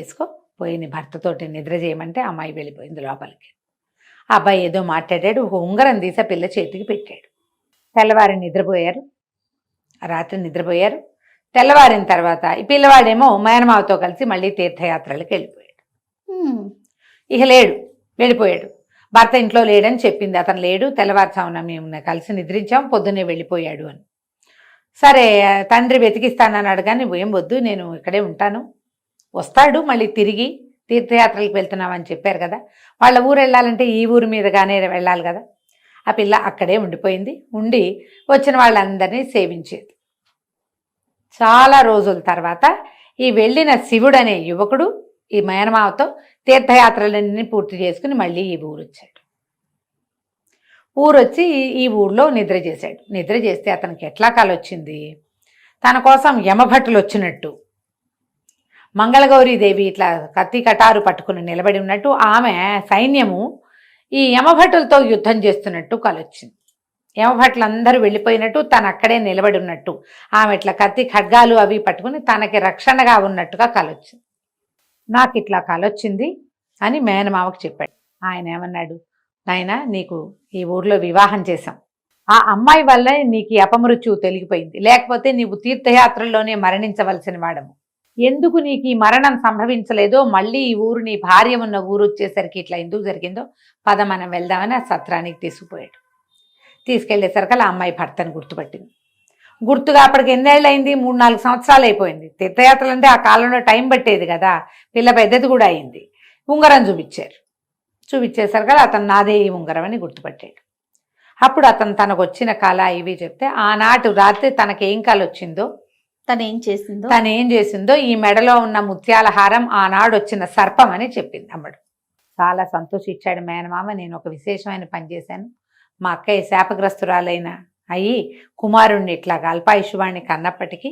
పోయి నీ భర్తతోటి నిద్ర చేయమంటే అమ్మాయి వెళ్ళిపోయింది లోపలికి. ఆ అబ్బాయి ఏదో మాట్లాడాడు, ఒక ఉంగరం తీసి పిల్ల చేతికి పెట్టాడు. రాత్రి నిద్రపోయారు. తెల్లవారిన తర్వాత ఈ పిల్లవాడేమో మేనమావతో కలిసి మళ్ళీ తీర్థయాత్రలకు వెళ్ళిపోయాడు. ఇక వెళ్ళిపోయాడు. భర్త ఇంట్లో లేడని చెప్పింది, అతను లేడు, తెల్లవారుజామున మేము కలిసి నిద్రించాం, పొద్దున్నే వెళ్ళిపోయాడు అని. సరే తండ్రి వెతికిస్తానన్నాడు, కానీ ఏం వద్దు నేను ఇక్కడే ఉంటాను, వస్తాడు మళ్ళీ తిరిగి, తీర్థయాత్రలకు వెళ్తున్నామని చెప్పారు కదా, వాళ్ళ ఊరు వెళ్ళాలంటే ఈ ఊరి మీదగానే వెళ్ళాలి కదా. ఆ పిల్ల అక్కడే ఉండి వచ్చిన వాళ్ళందరినీ సేవించేది. చాలా రోజుల తర్వాత ఈ వెళ్ళిన శివుడు అనే యువకుడు ఈ మేనమావతో తీర్థయాత్రలన్నీ పూర్తి చేసుకుని మళ్ళీ ఈ ఊరొచ్చాడు. ఊరొచ్చి ఈ ఊళ్ళో నిద్ర చేశాడు. నిద్ర చేస్తే అతనికి ఎట్లా కాలొచ్చింది, తన కోసం యమభట్టులు వచ్చినట్టు, మంగళగౌరీదేవి ఇట్లా కత్తి కటారు పట్టుకుని నిలబడి ఉన్నట్టు, ఆమె సైన్యము ఈ యమభట్టులతో యుద్ధం చేస్తున్నట్టు కలొచ్చింది. యమభట్టులందరూ వెళ్ళిపోయినట్టు, తను అక్కడే నిలబడి ఉన్నట్టు, ఆమె ఇట్లా కత్తి ఖడ్గాలు అవి పట్టుకుని తనకి రక్షణగా ఉన్నట్టుగా కలొచ్చింది. నాకు ఇట్లా కలొచ్చింది అని మేనమావకు చెప్పాడు. ఆయన ఏమన్నాడు, నాయన నీకు ఈ ఊర్లో వివాహం చేశాం, ఆ అమ్మాయి వల్ల నీకు ఈ అపమృత్యువు తొలగిపోయింది, లేకపోతే నీవు తీర్థయాత్రల్లోనే మరణించవలసిన వాడము. ఎందుకు నీకు ఈ మరణం సంభవించలేదో, మళ్ళీ ఈ ఊరు నీ భార్య ఉన్న ఊరు వచ్చేసరికి ఇట్లా ఎందుకు జరిగిందో పద మనం వెళ్దామని ఆ సత్రానికి తీసుకుపోయాడు. తీసుకెళ్లేసరికి ఆ అమ్మాయి భర్తను గుర్తుపట్టింది. గుర్తుగా అప్పటికి ఎన్నేళ్ళు అయింది, 3-4 సంవత్సరాలు అయిపోయింది. తీర్థయాత్రలు అంటే ఆ కాలంలో టైం పట్టేది కదా, పిల్ల పెద్దది కూడా అయింది. ఉంగరం చూపించారు. చూపించేసరికి అతను నాదే ఈ ఉంగరం అని గుర్తుపట్టాడు. అప్పుడు అతను తనకు వచ్చిన కళ ఇవి చెప్తే, ఆనాటి రాత్రి తనకేం కళ వచ్చిందో, తను ఏం చేసిందో ఈ మెడలో ఉన్న ముత్యాల హారం ఆనాడు వచ్చిన సర్పం అని చెప్పింది అమ్మడు. చాలా సంతోషించాడు మేనమామ. నేను ఒక విశేషమైన పని చేశాను, మా అక్కయ్య శాపగ్రస్తురాలైన అయ్యి కుమారుణ్ణి ఇట్లాగా అల్పాయుష్వాణ్ణి కన్నప్పటికీ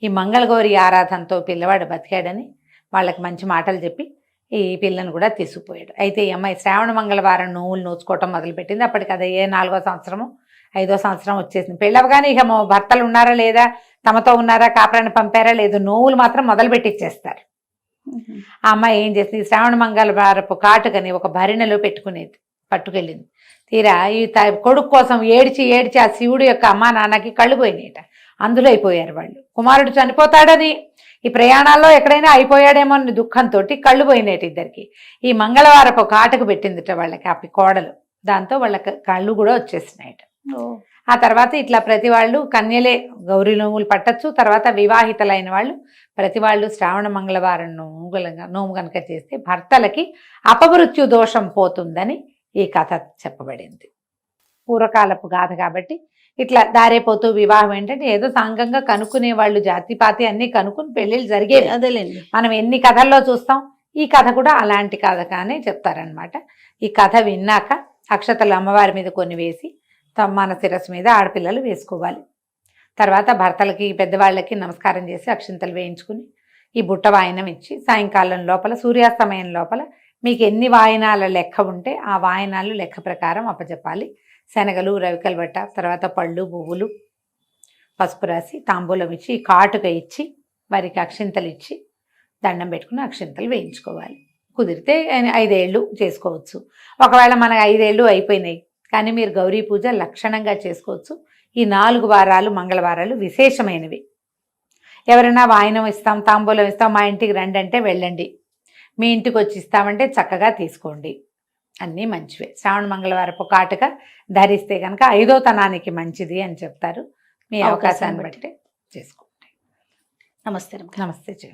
ఈ మంగళగౌరి ఆరాధనతో పిల్లవాడు బతికాడని వాళ్ళకి మంచి మాటలు చెప్పి ఈ పిల్లను కూడా తీసుకుపోయాడు. అయితే ఈ అమ్మాయి శ్రావణ మంగళవారం నోవులు నోచుకోవటం మొదలుపెట్టింది. అప్పటికి అదే 4వ సంవత్సరము 5వ సంవత్సరం వచ్చేసింది. పెళ్ళవగానే ఇక భర్తలు ఉన్నారా లేదా, తమతో ఉన్నారా, కాపురాన్ని పంపారా లేదు, నోవులు మాత్రం మొదలు పెట్టిచ్చేస్తారు. ఆ అమ్మాయి ఏం చేసింది, శ్రావణ మంగళవారపు కాటుకని ఒక భరిణెలో పెట్టుకునేది, పట్టుకెళ్ళింది. తీరా ఈ కొడుకు కోసం ఏడ్చి ఏడ్చి ఆ శివుడు యొక్క అమ్మా నాన్నకి కళ్ళు పోయినాయట. అందులో అయిపోయారు వాళ్ళు. కుమారుడు చనిపోతాడని, ఈ ప్రయాణాల్లో ఎక్కడైనా అయిపోయాడేమో అని దుఃఖంతో కళ్ళు పోయినాయట ఇద్దరికి. ఈ మంగళవారపు కాటుకు పెట్టిందిట వాళ్ళకి ఆ కోడలు. దాంతో వాళ్ళకి కళ్ళు కూడా వచ్చేసినాయట. ఆ తర్వాత ఇట్లా ప్రతి వాళ్ళు కన్యలే గౌరీ నోములు పట్టచ్చు. తర్వాత వివాహితలైన వాళ్ళు ప్రతి వాళ్ళు శ్రావణ మంగళవారం నోము కనుక చేస్తే భర్తలకి అపమృత్యు దోషం పోతుందని ఈ కథ చెప్పబడింది. పూర్వకాలపు గాథ కాబట్టి ఇట్లా దారేపోతూ వివాహం ఏంటంటే ఏదో సాంగంగా కనుక్కునే వాళ్ళు, జాతిపాతి అన్ని కనుక్కుని పెళ్ళిళ్ళు జరిగేవి. అదేలేండి, మనం ఎన్ని కథల్లో చూస్తాం, ఈ కథ కూడా అలాంటి కథ కానీ చెప్తారనమాట. ఈ కథ విన్నాక అక్షతలు అమ్మవారి మీద కొన్ని వేసి మన శిరస్సు మీద ఆడపిల్లలు వేసుకోవాలి. తర్వాత భర్తలకి పెద్దవాళ్ళకి నమస్కారం చేసి అక్షింతలు వేయించుకుని ఈ బుట్ట వాయనం ఇచ్చి సాయంకాలం లోపల సూర్యాస్తమయం లోపల మీకు ఎన్ని వాయనాల లెక్క ఉంటే ఆ వాయనాలు లెక్క ప్రకారం అప్పచెప్పాలి. శనగలు, రవికల బట్ట, తర్వాత పళ్ళు, పువ్వులు, పసుపు రాసి తాంబూలం ఇచ్చి కాటుక ఇచ్చి వారికి అక్షింతలు ఇచ్చి దండం పెట్టుకుని అక్షింతలు వేయించుకోవాలి. కుదిరితే 5 ఏళ్ళు చేసుకోవచ్చు. ఒకవేళ మనకు 5 ఏళ్ళు అయిపోయినాయి కానీ మీరు గౌరీ పూజ లక్షణంగా చేసుకోవచ్చు. ఈ 4 వారాలు మంగళవారాలు విశేషమైనవి. ఎవరైనా వాయనం ఇస్తాం, తాంబూలం ఇస్తాం, మా ఇంటికి రండి అంటే వెళ్ళండి, మీ ఇంటికి వచ్చి ఇస్తామంటే చక్కగా తీసుకోండి, అన్నీ మంచివే. శ్రావణ మంగళవారపు కాటుక ధరిస్తే కనుక 5వ తనానికి మంచిది అని చెప్తారు. మీ అవకాశాన్ని బట్టి చేసుకోండి. నమస్తే. నమస్తే.